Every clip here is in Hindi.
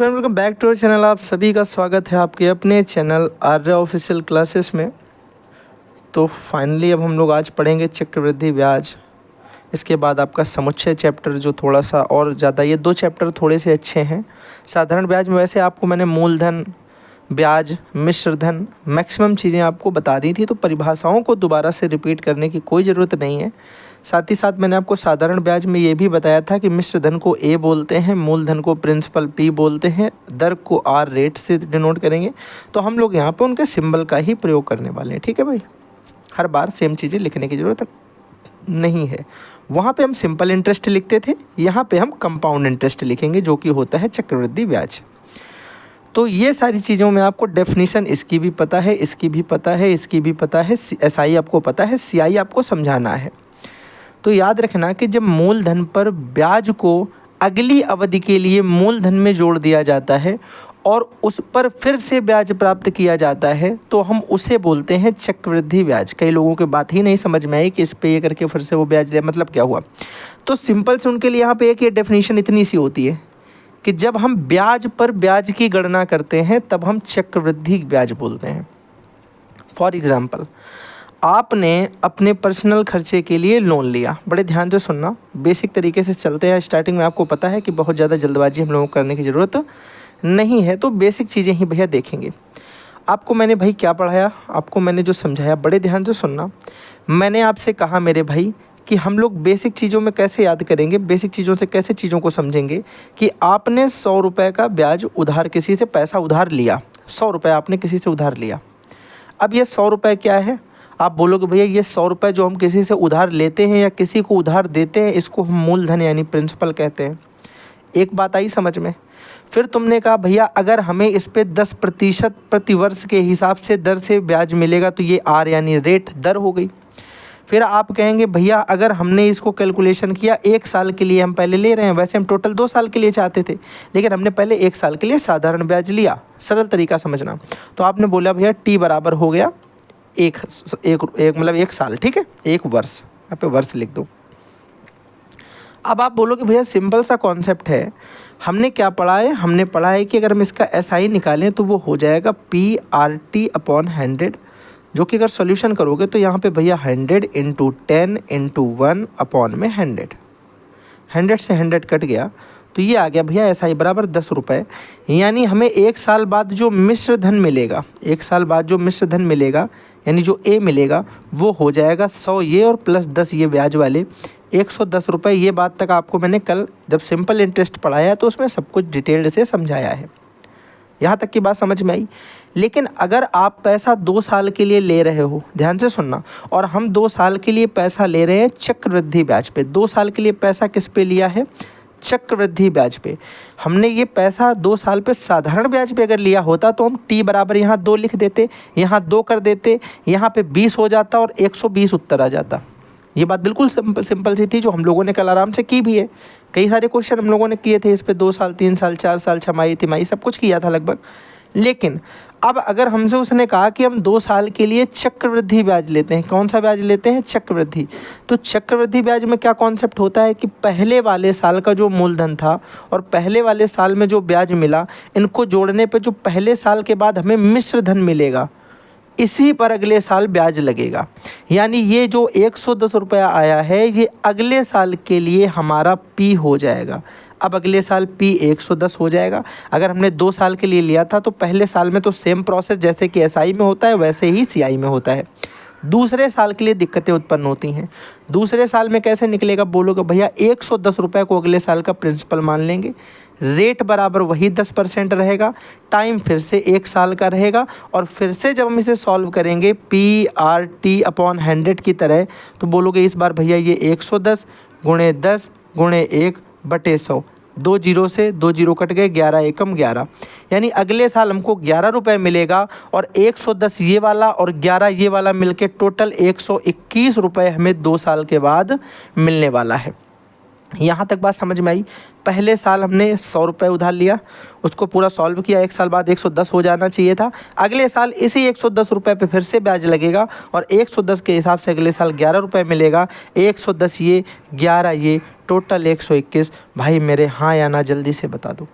Friend welcome back to our channel. आप सभी का स्वागत है आपके अपने चैनल आर्या ऑफिशियल क्लासेस में। तो फाइनली अब हम लोग आज पढ़ेंगे चक्रवृद्धि ब्याज। इसके बाद आपका समुच्चय चैप्टर जो थोड़ा सा और ज़्यादा, ये दो चैप्टर थोड़े से अच्छे हैं। साधारण ब्याज में वैसे आपको मैंने मूलधन, ब्याज, मिश्र धन, मैक्सिमम चीज़ें आपको बता दी थी, तो परिभाषाओं को दोबारा से रिपीट करने की कोई ज़रूरत नहीं है। साथ ही साथ मैंने आपको साधारण ब्याज में ये भी बताया था कि मिश्र धन को ए बोलते हैं, मूलधन को प्रिंसिपल पी बोलते हैं, दर को आर रेट से डिनोट करेंगे। तो हम लोग यहाँ पे उनके सिंबल का ही प्रयोग करने वाले हैं। ठीक है भाई, हर बार सेम चीज़ें लिखने की ज़रूरत नहीं है। वहाँ पे हम सिंपल इंटरेस्ट लिखते थे, यहाँ पे हम कंपाउंड इंटरेस्ट लिखेंगे जो कि होता है चक्रवृद्धि ब्याज। तो ये सारी चीज़ों में आपको डेफिनेशन इसकी भी पता है, इसकी भी पता है, इसकी भी पता है, एसआई आपको पता है, सीआई आपको समझाना है। तो याद रखना कि जब मूलधन पर ब्याज को अगली अवधि के लिए मूलधन में जोड़ दिया जाता है और उस पर फिर से ब्याज प्राप्त किया जाता है तो हम उसे बोलते हैं चक्रवृद्धि ब्याज। कई लोगों की बात ही नहीं समझ में आई कि इस पे ये करके फिर से वो ब्याज ले, मतलब क्या हुआ। तो सिंपल से उनके लिए यहाँ पे एक ये डेफिनेशन इतनी सी होती है कि जब हम ब्याज पर ब्याज की गणना करते हैं तब हम चक्रवृद्धि ब्याज बोलते हैं। फॉर एग्जाम्पल, आपने अपने पर्सनल खर्चे के लिए लोन लिया। बड़े ध्यान से सुनना, बेसिक तरीके से चलते हैं। स्टार्टिंग में आपको पता है कि बहुत ज़्यादा जल्दबाजी हम लोगों को करने की ज़रूरत नहीं है, तो बेसिक चीज़ें ही भैया देखेंगे। आपको मैंने भाई क्या पढ़ाया, आपको मैंने जो समझाया, बड़े ध्यान से सुनना। मैंने आपसे कहा मेरे भाई कि हम लोग बेसिक चीज़ों में कैसे याद करेंगे, बेसिक चीज़ों से कैसे चीज़ों को समझेंगे कि आपने 100 रुपये का ब्याज उधार, किसी से पैसा उधार लिया, 100 रुपये आपने किसी से उधार लिया। अब ये 100 रुपये क्या है, आप बोलोगे भैया ये 100 रुपये जो हम किसी से उधार लेते हैं या किसी को उधार देते हैं इसको हम मूलधन यानी प्रिंसिपल कहते हैं। एक बात आई समझ में। फिर तुमने कहा भैया अगर हमें इस पे 10% प्रतिवर्ष के हिसाब से दर से ब्याज मिलेगा तो ये आर यानी रेट, दर हो गई। फिर आप कहेंगे भैया अगर हमने इसको कैलकुलेशन किया 1 साल के लिए हम पहले ले रहे हैं, वैसे हम टोटल 2 साल के लिए चाहते थे लेकिन हमने पहले 1 साल के लिए साधारण ब्याज लिया। सरल तरीका समझना। तो आपने बोला भैया टी बराबर हो गया एक मतलब 1 साल, ठीक है, 1 वर्ष, यहाँ पे वर्ष लिख दो। अब आप बोलोगे भैया सिंपल सा कॉन्सेप्ट है, हमने क्या पढ़ा है, हमने पढ़ा है कि अगर हम इसका एसआई निकालें तो वो हो जाएगा PRT अपॉन 100, जो कि अगर सॉल्यूशन करोगे तो यहाँ पे भैया 100 × 10 × 1 अपॉन में 100 से 100 कट गया तो ये आ गया भैया एसआई बराबर 10 रुपये। यानी हमें 1 साल बाद जो मिश्र धन मिलेगा, 1 साल बाद जो मिश्र धन मिलेगा यानी जो ए मिलेगा वो हो जाएगा 100 ये और प्लस 10 ये ब्याज वाले 110 रुपये। ये बात तक आपको मैंने कल जब सिंपल इंटरेस्ट पढ़ाया तो उसमें सब कुछ डिटेल्ड से समझाया है। यहाँ तक की बात समझ में आई। लेकिन अगर आप पैसा 2 साल के लिए ले रहे हो, ध्यान से सुनना, और हम 2 साल के लिए पैसा ले रहे हैं चक्रवृद्धि ब्याज पे। 2 साल के लिए पैसा किस पे लिया है, चक्रवृद्धि ब्याज पे। हमने ये पैसा 2 साल पे साधारण ब्याज पे अगर लिया होता तो हम टी बराबर यहाँ 2 लिख देते, यहाँ 2 कर देते, यहाँ पे 20 हो जाता और 120 उत्तर आ जाता। ये बात बिल्कुल सिंपल सी थी जो हम लोगों ने कल आराम से की भी है। कई सारे क्वेश्चन हम लोगों ने किए थे इस पे, 2 साल, 3 साल, 4 साल, छमाही, तिमाही, सब कुछ किया था लगभग। लेकिन अब अगर हमसे उसने कहा कि हम 2 साल के लिए चक्रवृद्धि ब्याज लेते हैं, कौन सा ब्याज लेते हैं, चक्रवृद्धि। तो चक्रवृद्धि ब्याज में क्या कॉन्सेप्ट होता है कि पहले वाले साल का जो मूलधन था और पहले वाले साल में जो ब्याज मिला, इनको जोड़ने पे जो पहले साल के बाद हमें मिश्र धन मिलेगा इसी पर अगले साल ब्याज लगेगा। यानी ये जो 110 रुपया आया है ये अगले साल के लिए हमारा पी हो जाएगा। अब अगले साल पी 110 हो जाएगा। अगर हमने 2 साल के लिए लिया था तो पहले साल में तो सेम प्रोसेस जैसे कि एसआई में होता है वैसे ही सीआई में होता है। दूसरे साल के लिए दिक्कतें उत्पन्न होती हैं। दूसरे साल में कैसे निकलेगा, बोलोगे भैया 110 रुपये को अगले साल का प्रिंसिपल मान लेंगे, रेट बराबर वही 10% रहेगा, टाइम फिर से 1 साल का रहेगा और फिर से जब हम इसे सॉल्व करेंगे PRT अपॉन 100 की तरह तो बोलोगे इस बार भैया ये 110 × 10 × 1/100, 2 जीरो से 2 जीरो कट गए, 11 एकम 11। यानी अगले साल हमको 11 रुपये मिलेगा और 110 ये वाला और 11 ये वाला मिलके टोटल 121 रुपये हमें 2 साल के बाद मिलने वाला है। यहाँ तक बात समझ में आई। पहले साल हमने 100 रुपये उधार लिया, उसको पूरा सॉल्व किया, 1 साल बाद 110 हो जाना चाहिए था। अगले साल इसी 110 रुपये पे फिर से ब्याज लगेगा और 110 के हिसाब से अगले साल 11 रुपये मिलेगा। 110 ये, 11 ये, टोटल 121। भाई मेरे हाँ या ना जल्दी से बता दो।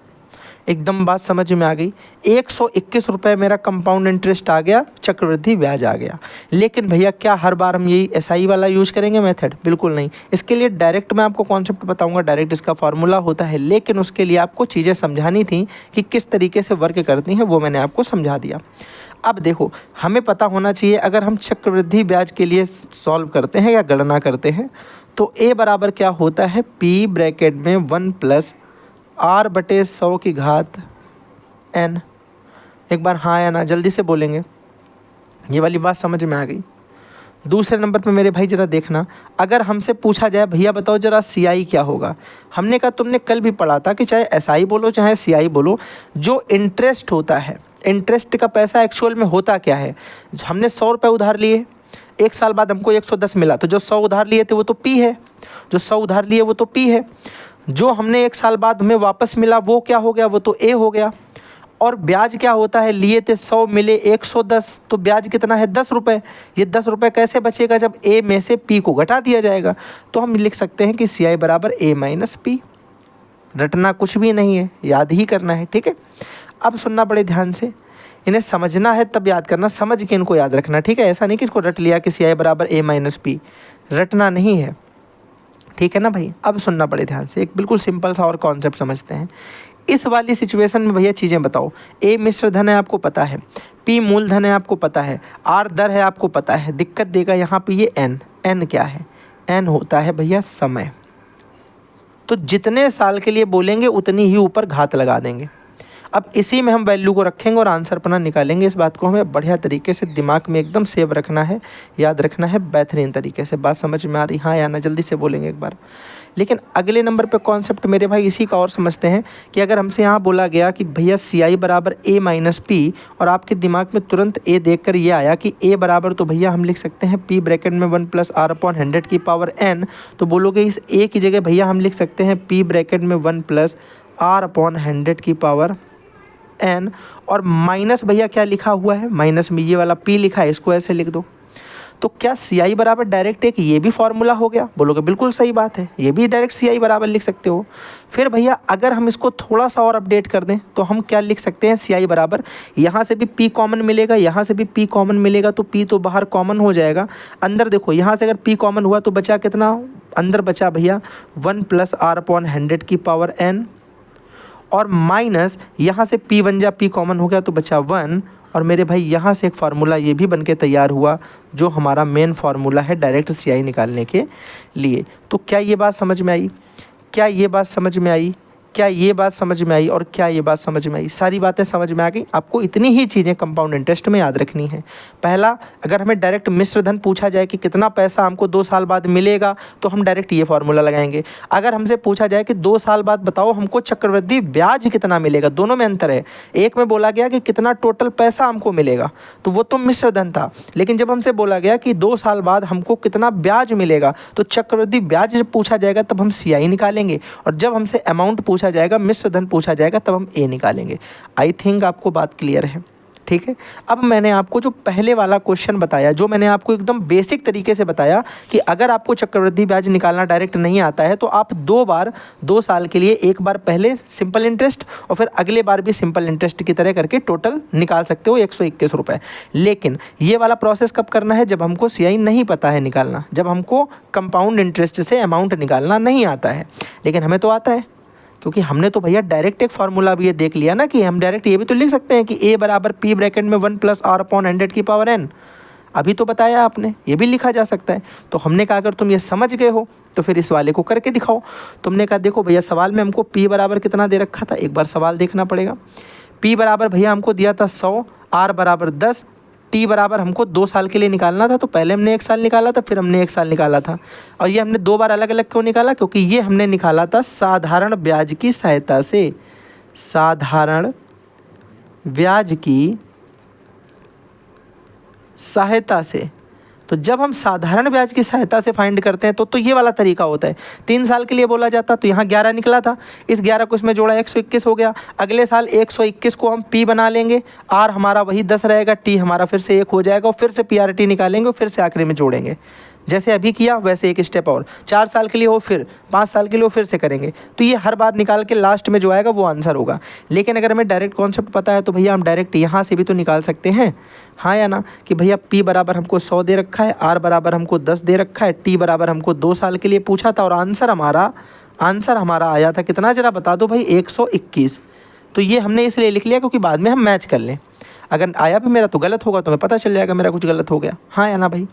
एकदम बात समझ में आ गई। 121 रुपये मेरा कंपाउंड इंटरेस्ट आ गया, चक्रवृद्धि ब्याज आ गया। लेकिन भैया क्या हर बार हम यही SI वाला यूज़ करेंगे मेथड? बिल्कुल नहीं। इसके लिए डायरेक्ट मैं आपको कॉन्सेप्ट बताऊंगा, डायरेक्ट इसका फार्मूला होता है, लेकिन उसके लिए आपको चीज़ें समझानी थी कि किस तरीके से वर्क करती हैं, वो मैंने आपको समझा दिया। अब देखो, हमें पता होना चाहिए अगर हम चक्रवृद्धि ब्याज के लिए सॉल्व करते हैं या गणना करते हैं तो A बराबर क्या होता है, P ब्रैकेट में 1 + R/100 की घात n। एक बार हाँ या ना जल्दी से बोलेंगे, ये वाली बात समझ में आ गई। दूसरे नंबर पे मेरे भाई ज़रा देखना, अगर हमसे पूछा जाए भैया बताओ ज़रा CI क्या होगा, हमने कहा तुमने कल भी पढ़ा था कि चाहे SI बोलो चाहे CI बोलो, जो इंटरेस्ट होता है, इंटरेस्ट का पैसा एक्चुअल में होता क्या है। हमने 100 रुपये उधार लिए, 1 साल बाद हमको 110 मिला, तो जो 100 उधार लिए थे वो तो P है, जो 100 उधार लिए वो तो P है। जो हमने 1 साल बाद हमें वापस मिला वो क्या हो गया, वो तो A हो गया। और ब्याज क्या होता है, लिए थे 100 मिले 110, तो ब्याज कितना है 10 रुपये। ये 10 रुपये कैसे बचेगा, जब A में से P को घटा दिया जाएगा। तो हम लिख सकते हैं कि CI बराबर A - P। रटना कुछ भी नहीं है, याद ही करना है, ठीक है। अब सुनना बड़े ध्यान से, इन्हें समझना है तब याद करना, समझ के इनको याद रखना, ठीक है। ऐसा नहीं कि इसको रट लिया कि CI बराबर A - P, रटना नहीं है, ठीक है ना भाई। अब सुनना बड़े ध्यान से, एक बिल्कुल सिंपल सा और कॉन्सेप्ट समझते हैं। इस वाली सिचुएशन में भैया चीज़ें बताओ, A मिश्र धन है आपको पता है, P मूलधन है आपको पता है, R दर है आपको पता है। दिक्कत देगा यहाँ पे ये N क्या है, N होता है भैया समय। तो जितने साल के लिए बोलेंगे उतनी ही ऊपर घात लगा देंगे। अब इसी में हम वैल्यू को रखेंगे और आंसर अपना निकालेंगे। इस बात को हमें बढ़िया तरीके से दिमाग में एकदम सेव रखना है, याद रखना है बेहतरीन तरीके से। बात समझ में आ रही, हाँ या ना जल्दी से बोलेंगे एक बार। लेकिन अगले नंबर पे कॉन्सेप्ट मेरे भाई इसी का और समझते हैं कि अगर हमसे यहाँ बोला गया कि भैया CI बराबर A - P और आपके दिमाग में तुरंत A देखकर ये आया कि A बराबर, तो भैया हम लिख सकते हैं P ब्रैकेट में 1 + R/100 की पावर n। तो बोलोगे इस A की जगह भैया हम लिख सकते हैं P ब्रैकेट में 1 + R/100 की पावर n, और माइनस भैया क्या लिखा हुआ है, माइनस में ये वाला P लिखा है, इसको ऐसे लिख दो। तो क्या CI बराबर डायरेक्ट एक ये भी फॉर्मूला हो गया, बोलोगे बिल्कुल सही बात है, ये भी डायरेक्ट CI बराबर लिख सकते हो। फिर भैया अगर हम इसको थोड़ा सा और अपडेट कर दें तो हम क्या लिख सकते हैं, CI बराबर, यहाँ से भी P कॉमन मिलेगा, यहाँ से भी P कॉमन मिलेगा, तो P तो बाहर कॉमन हो जाएगा। अंदर देखो, यहाँ से अगर P कॉमन हुआ तो बचा कितना, अंदर बचा भैया 1 + R/100 की पावर n, और माइनस यहाँ से P बन जा, P कॉमन हो गया तो बचा 1। और मेरे भाई यहाँ से एक फार्मूला ये भी बनके तैयार हुआ जो हमारा मेन फार्मूला है डायरेक्ट CI निकालने के लिए। तो क्या ये बात समझ में आई, क्या ये बात समझ में आई, क्या ये बात समझ में आई, और क्या ये बात समझ में आई, सारी बातें समझ में आ गई। आपको इतनी ही चीज़ें कंपाउंड इंटरेस्ट में याद रखनी है। पहला, अगर हमें डायरेक्ट मिश्र धन पूछा जाए कि कितना पैसा हमको 2 साल बाद मिलेगा, तो हम डायरेक्ट ये फार्मूला लगाएंगे। अगर हमसे पूछा जाए कि 2 साल बाद बताओ हमको चक्रवृद्धि ब्याज कितना मिलेगा, दोनों में अंतर है। एक में बोला गया कि कितना टोटल पैसा हमको मिलेगा, तो वो तो मिश्र धन था। लेकिन जब हमसे बोला गया कि 2 साल बाद हमको कितना ब्याज मिलेगा, तो चक्रवृद्धि ब्याज जब पूछा जाएगा तब हम CI निकालेंगे, और जब हमसे अमाउंट पूछा जाएगा, मिश्र धन पूछा जाएगा, तब हम A निकालेंगे। आई थिंक आपको बात क्लियर है, ठीक है। अब मैंने आपको जो पहले वाला क्वेश्चन बताया, जो मैंने आपको एकदम बेसिक तरीके से बताया कि अगर आपको चक्रवृद्धि ब्याज निकालना डायरेक्ट नहीं आता है तो आप 2 बार 2 साल के लिए, एक बार पहले सिंपल इंटरेस्ट और फिर अगले बार भी सिंपल इंटरेस्ट की तरह करके टोटल निकाल सकते हो 121 रुपये। लेकिन ये वाला प्रोसेस कब करना है, जब हमको CI नहीं पता है निकालना, जब हमको कंपाउंड इंटरेस्ट से अमाउंट निकालना नहीं आता है। लेकिन हमें तो आता है, क्योंकि हमने तो भैया डायरेक्ट एक फार्मूला भी ये देख लिया ना कि हम डायरेक्ट ये भी तो लिख सकते हैं कि A बराबर P ब्रैकेट में 1 + R/100 की पावर n। अभी तो बताया आपने, ये भी लिखा जा सकता है। तो हमने कहा अगर तुम ये समझ गए हो तो फिर इस वाले को करके दिखाओ। तुमने कहा देखो भैया सवाल में हमको P बराबर कितना दे रखा था, एक बार सवाल देखना पड़ेगा। P बराबर भैया हमको दिया था 100, R बराबर 10, T बराबर हमको 2 साल के लिए निकालना था। तो पहले हमने 1 साल निकाला था, फिर हमने 1 साल निकाला था। और ये हमने 2 बार अलग अलग क्यों निकाला, क्योंकि ये हमने निकाला था साधारण ब्याज की सहायता से, साधारण ब्याज की सहायता से। तो जब हम साधारण ब्याज की सहायता से फाइंड करते हैं तो ये वाला तरीका होता है। 3 साल के लिए बोला जाता तो यहाँ 11 निकला था, इस 11 को इसमें जोड़ा 121 हो गया। अगले साल 121 को हम P बना लेंगे, R हमारा वही 10 रहेगा, T हमारा फिर से 1 हो जाएगा, और फिर से PRT निकालेंगे और फिर से आखिरी में जोड़ेंगे। जैसे अभी किया वैसे एक स्टेप और, 4 साल के लिए हो फिर 5 साल के लिए हो फिर से करेंगे। तो ये हर बार निकाल के लास्ट में जो आएगा वो आंसर होगा। लेकिन अगर हमें डायरेक्ट कॉन्सेप्ट पता है तो भैया हम डायरेक्ट यहाँ से भी तो निकाल सकते हैं, हाँ या ना, कि भैया P बराबर हमको 100 दे रखा है, R बराबर हमको 10 दे रखा है, T बराबर हमको 2 साल के लिए पूछा था और आंसर हमारा आया था कितना, जरा बता दो भाई, 121। तो ये हमने इसलिए लिख लिया क्योंकि बाद में हम मैच कर लें। अगर आया भी मेरा तो गलत होगा तो हमें पता चल जाएगा मेरा कुछ गलत हो गया, हाँ या ना भाई।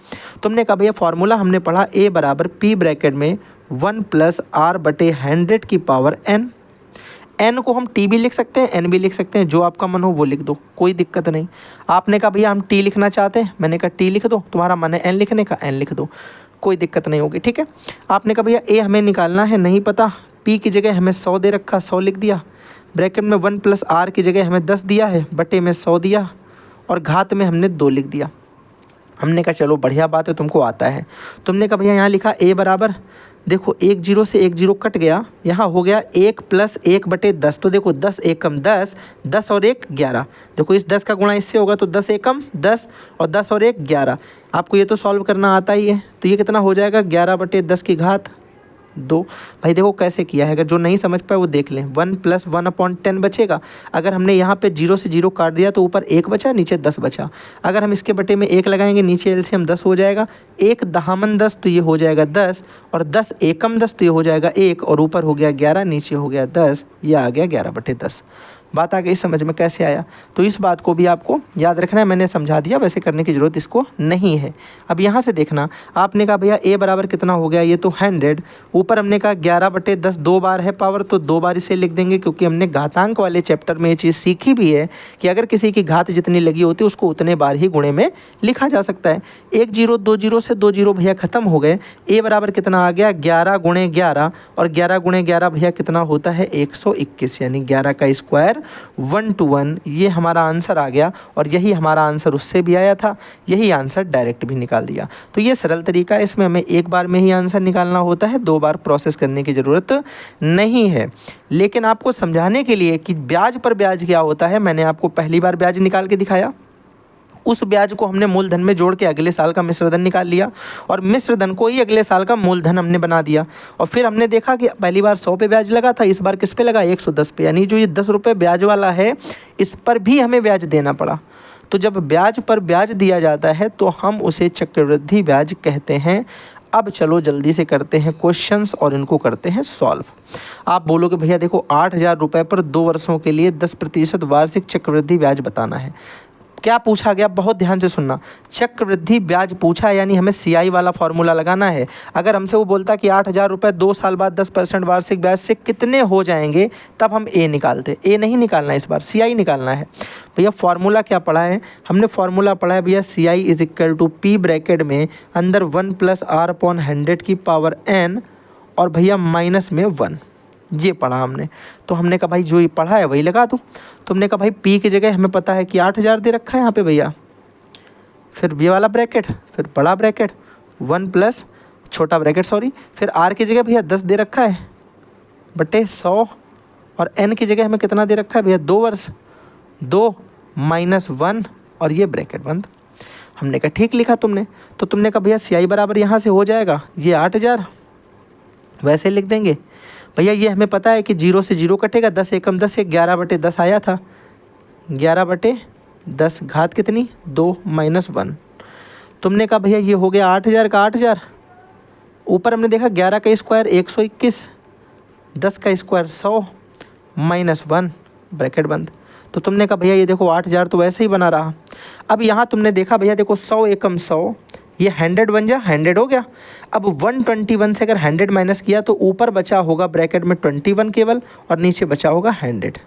तुमने कहा भैया फॉर्मूला हमने पढ़ा A बराबर P ब्रैकेट में 1 + R/100 की पावर n। n को हम t भी लिख सकते हैं, n भी लिख सकते हैं, जो आपका मन हो वो लिख दो, कोई दिक्कत नहीं। आपने कहा भैया हम t लिखना चाहते हैं, मैंने कहा t लिख दो, तुम्हारा मन है n लिखने का n लिख दो, कोई दिक्कत नहीं होगी, ठीक है। आपने कहा भैया a हमें निकालना है, नहीं पता, p की जगह हमें 100 दे रखा, 100 लिख दिया, ब्रैकेट में 1 + R की जगह हमें 10 दिया है, बटे में 100 दिया और घात में हमने 2 लिख दिया। हमने कहा चलो बढ़िया बात है, तुमको आता है। तुमने कहा भैया यहाँ लिखा a बराबर, देखो 1 0 से 1 0 कट गया, यहाँ हो गया 1 + 1/10। तो देखो 10 एकम 10, 10 और 1 11। देखो इस 10 का गुणा इससे होगा तो 10 एकम 10 और 10 और 1 11। आपको ये तो सॉल्व करना आता ही है, तो ये कितना हो जाएगा 11/10 की घात 2। भाई देखो कैसे किया है, अगर जो नहीं समझ पाए वो देख लें। 1 + 1/10 बचेगा। अगर हमने यहाँ पे 0 से 0 काट दिया तो ऊपर 1 बचा, नीचे 10 बचा। अगर हम इसके बटे में 1 लगाएंगे, नीचे एलसीएम 10 हो जाएगा, 1 दहामन 10 तो ये हो जाएगा 10 और 10 एकम 10 तो ये हो जाएगा 1 और ऊपर हो गया 11, नीचे हो गया 10, ये आ गया 11/10। बात आ गई समझ में कैसे आया। तो इस बात को भी आपको याद रखना है, मैंने समझा दिया, वैसे करने की ज़रूरत इसको नहीं है। अब यहाँ से देखना, आपने कहा भैया a बराबर कितना हो गया, ये तो 100, ऊपर हमने कहा 11/10 2 बार है पावर, तो 2 बार इसे लिख देंगे, क्योंकि हमने घातांक वाले चैप्टर में ये चीज़ सीखी भी है कि अगर किसी की घात जितनी लगी होती है उसको उतने बार ही गुणे में लिखा जा सकता है। 1 0 2 0 से 2 0 भैया ख़त्म हो गए। a बराबर कितना आ गया 11 × 11 और 11 × 11 भैया कितना होता है 121, यानी 11 का स्क्वायर 1 to 1, ये हमारा आंसर आ गया। और यही हमारा आंसर उससे भी आया था, यही आंसर डायरेक्ट भी निकाल दिया। तो ये सरल तरीका है, इसमें हमें एक बार में ही आंसर निकालना होता है, 2 बार प्रोसेस करने की ज़रूरत नहीं है। लेकिन आपको समझाने के लिए कि ब्याज पर ब्याज क्या होता है, मैंने आपको पहली बार ब्याज निकाल के दिखाया, उस ब्याज को हमने मूलधन में जोड़ के अगले साल का मिश्रधन निकाल लिया और मिश्रधन को ही अगले साल का मूलधन हमने बना दिया। और फिर हमने देखा कि पहली बार 100 पे ब्याज लगा था, इस बार किस पे लगा 110 पे, यानी जो ये 10 रुपये ब्याज वाला है इस पर भी हमें ब्याज देना पड़ा। तो जब ब्याज पर ब्याज दिया जाता है तो हम उसे चक्रवृद्धि ब्याज कहते हैं। अब चलो जल्दी से करते हैं क्वेश्चंस और इनको करते हैं सॉल्व। आप बोलोगे भैया देखो 8,000 रुपये पर 2 वर्षों के लिए 10% वार्षिक चक्रवृद्धि ब्याज बताना है। क्या पूछा गया, बहुत ध्यान से सुनना, चक्रवृद्धि ब्याज पूछा है, यानी हमें CI वाला फॉर्मूला लगाना है। अगर हमसे वो बोलता कि 8,000 रुपये 2 साल बाद 10% वार्षिक ब्याज से कितने हो जाएंगे, तब हम A निकालते। A नहीं निकालना, इस बार CI निकालना है। भैया फॉर्मूला क्या पढ़ा है हमने, फॉर्मूला पढ़ा है भैया CI = P ब्रैकेट में अंदर 1 + R/100 की पावर n और भैया माइनस में 1, ये पढ़ा हमने। तो हमने कहा भाई जो ये पढ़ा है वही लगा दूँ। तुमने कहा भाई P की जगह हमें पता है कि 8,000 दे रखा है यहाँ पे भैया, फिर ये वाला ब्रैकेट, फिर बड़ा ब्रैकेट 1 + छोटा ब्रैकेट सॉरी, फिर R की जगह भैया 10 दे रखा है बटे 100 और N की जगह हमें कितना दे रखा है भैया 2 वर्ष, 2 - 1 और ये ब्रैकेट बंद। हमने कहा ठीक लिखा तुमने। तो तुमने कहा भैया CI बराबर यहाँ से हो जाएगा ये 8,000, वैसे लिख देंगे भैया। ये हमें पता है कि 0 से 0 कटेगा, 10 एकम 10 से 11/10 आया था, 11/10 घात कितनी 2 - 1। तुमने कहा भैया ये हो गया 8,000 का 8,000, ऊपर हमने देखा 11 का स्क्वायर 121, 10 का स्क्वायर 100 - 1 ब्रैकेट बंद। तो तुमने कहा भैया ये देखो 8,000 तो वैसे ही बना रहा। अब यहाँ तुमने देखा भैया देखो 100 एकम 100, ये 100 बन जा, 100 हो गया। अब 121 से अगर 100 माइनस किया तो ऊपर बचा होगा ब्रैकेट में 21 केवल और नीचे बचा होगा 100।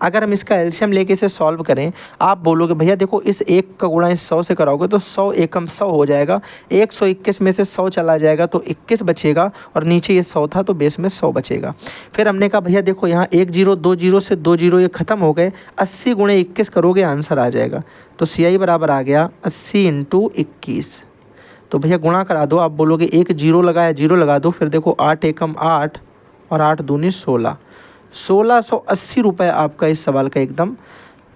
अगर हम इसका एलसीएम लेके इसे सॉल्व करें, आप बोलोगे भैया देखो इस 1 का गुणा इस 100 से कराओगे तो 100 एकम 100 हो जाएगा, 121 में से 100 चला जाएगा तो 21 बचेगा और नीचे ये 100 था तो बेस में 100 बचेगा। फिर हमने कहा भैया देखो यहाँ 1 0 2 0 से 2 0 ये ख़त्म हो गए, 80 × 21 करोगे आंसर आ जाएगा। तो CI बराबर आ गया 80 × 21। तो भैया गुणा करा दो, आप बोलोगे 1 0 लगाया 0 लगा दो, फिर देखो 8 एकम 8 और 8 दूनी 16, 1680 रुपये आपका इस सवाल का एकदम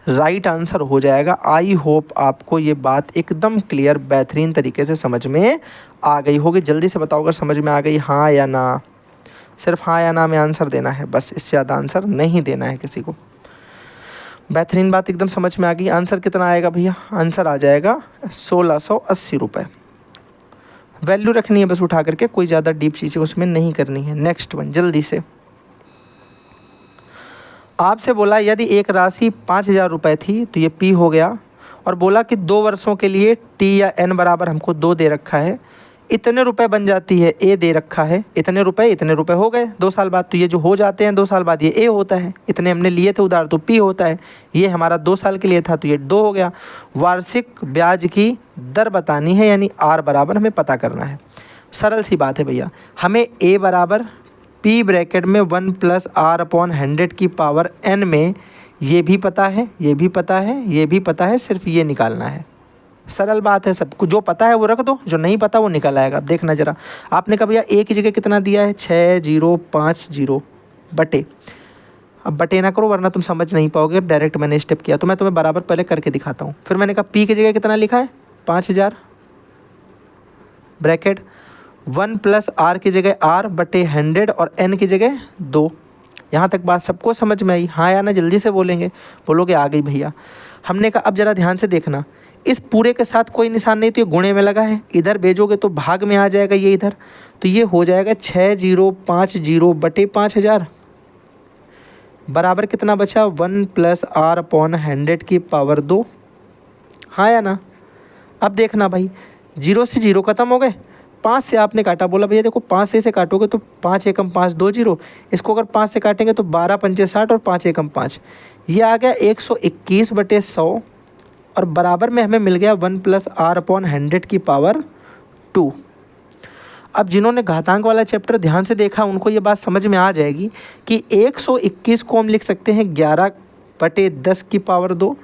राइट आंसर हो जाएगा। आई होप आपको ये बात एकदम क्लियर बेहतरीन तरीके से समझ में आ गई होगी। जल्दी से बताओ अगर समझ में आ गई, हाँ या ना। सिर्फ हाँ या ना में आंसर देना है बस, इससे ज़्यादा आंसर नहीं देना है किसी को। बेहतरीन बात एकदम समझ में आ गई। आंसर कितना आएगा भैया? आंसर आ जाएगा 1680 रुपये। वैल्यू रखनी है बस उठा करके, कोई ज़्यादा डीप चीज़ें उसमें नहीं करनी है। नेक्स्ट वन जल्दी से। आपसे बोला यदि एक राशि 5000 रुपये थी तो ये P हो गया, और बोला कि 2 वर्षों के लिए T या N बराबर हमको 2 दे रखा है, इतने रुपए बन जाती है, A दे रखा है, इतने रुपए हो गए 2 साल बाद। तो ये जो हो जाते हैं 2 साल बाद ये A होता है, इतने हमने लिए थे उधार तो P होता है। ये हमारा 2 साल के लिए था तो ये 2 हो गया। वार्षिक ब्याज की दर बतानी है, यानी R बराबर हमें पता करना है। सरल सी बात है भैया, हमें A बराबर P ब्रैकेट में 1 + R/100 की पावर N में ये भी पता है, ये भी पता है, ये भी पता है, सिर्फ ये निकालना है। सरल बात है, सबको जो पता है वो रख दो, जो नहीं पता वो निकल आएगा। अब देखना ज़रा, आपने कहा भैया A की जगह कितना दिया है? 6050 बटे। अब बटे ना करो वरना तुम समझ नहीं पाओगे, डायरेक्ट मैंने स्टेप किया तो मैं तुम्हें बराबर पहले करके दिखाता हूँ। फिर मैंने कहा P की जगह कितना लिखा है? 5000 ब्रैकेट 1 + R की जगह R बटे 100 और N की जगह 2। यहाँ तक बात सबको समझ में आई? हाँ या ना जल्दी से बोलेंगे, बोलोगे आ गई भैया। हमने कहा अब ज़रा ध्यान से देखना, इस पूरे के साथ कोई निशान नहीं तो ये गुणे में लगा है, इधर भेजोगे तो भाग में आ जाएगा ये इधर, तो ये हो जाएगा 6050 बटे 5000 बराबर कितना बचा? 1 + R/100 की पावर 2। हाँ या ना? अब देखना भाई, 0 से 0 ख़त्म हो गए, 5 से आपने काटा, बोला भैया देखो 5 से इसे काटोगे तो 5 एकम 5 2 0, इसको अगर 5 से काटेंगे तो 12 पंचे 60 और 5 एकम 5, ये आ गया 121 बटे 100 और बराबर में हमें मिल गया 1 + R/100 की पावर 2। अब जिन्होंने घातांक वाला चैप्टर ध्यान से देखा उनको ये बात समझ में आ जाएगी कि 121 को हम लिख सकते हैं 11 बटे 10 की पावर 2।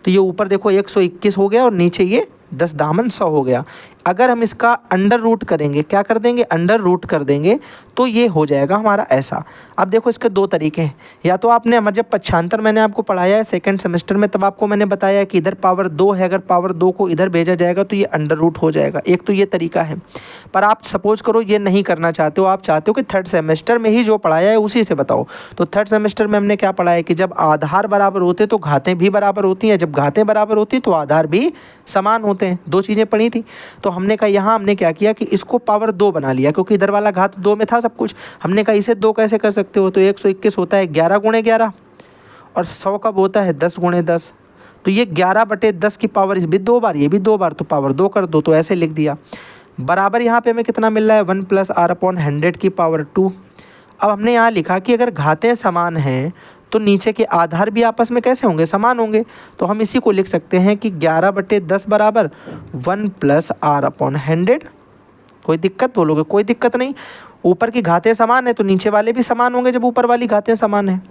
तो ये ऊपर देखो 121 हो गया और नीचे ये 10 दामन 100 हो गया। अगर हम इसका अंडर रूट करेंगे, क्या कर देंगे? अंडर रूट कर देंगे तो ये हो जाएगा हमारा ऐसा। अब देखो इसके 2 तरीके हैं, या तो आपने जब पक्षांतर मैंने आपको पढ़ाया है सेकंड सेमेस्टर में तब आपको मैंने बताया कि इधर पावर 2 है, अगर पावर 2 को इधर भेजा जाएगा तो ये अंडर रूट हो जाएगा। एक तो ये तरीका है, पर आप सपोज करो ये नहीं करना चाहते हो, आप चाहते हो कि थर्ड सेमेस्टर में ही जो पढ़ाया है उसी से बताओ। तो थर्ड सेमेस्टर में हमने क्या पढ़ाया कि जब आधार बराबर होते तो घातें भी बराबर होती हैं, जब घातें बराबर होती तो आधार भी समान होते हैं। 2 चीज़ें पढ़ी थी। तो हमने कहा यहाँ हमने क्या किया कि इसको पावर 2 बना लिया, क्योंकि इधर वाला घात 2 में था सब कुछ। हमने कहा इसे 2 कैसे कर सकते हो? तो 121 होता है 11 × 11 और 100 कब होता है 10 × 10। तो ये 11 बटे 10 की पावर इस भी 2 बार, ये भी 2 बार, तो पावर 2 कर दो, तो ऐसे लिख दिया। बराबर यहाँ पे हमें कितना मिल रहा है? 1 + R/100 की पावर 2। अब हमने यहाँ लिखा कि अगर घातें समान हैं तो नीचे के आधार भी आपस में कैसे होंगे? समान होंगे। तो हम इसी को लिख सकते हैं कि 11 बटे 10 बराबर 1 + R/100। कोई दिक्कत? बोलोगे कोई दिक्कत नहीं, ऊपर की घातें समान है तो नीचे वाले भी समान होंगे जब ऊपर वाली घातें समान है।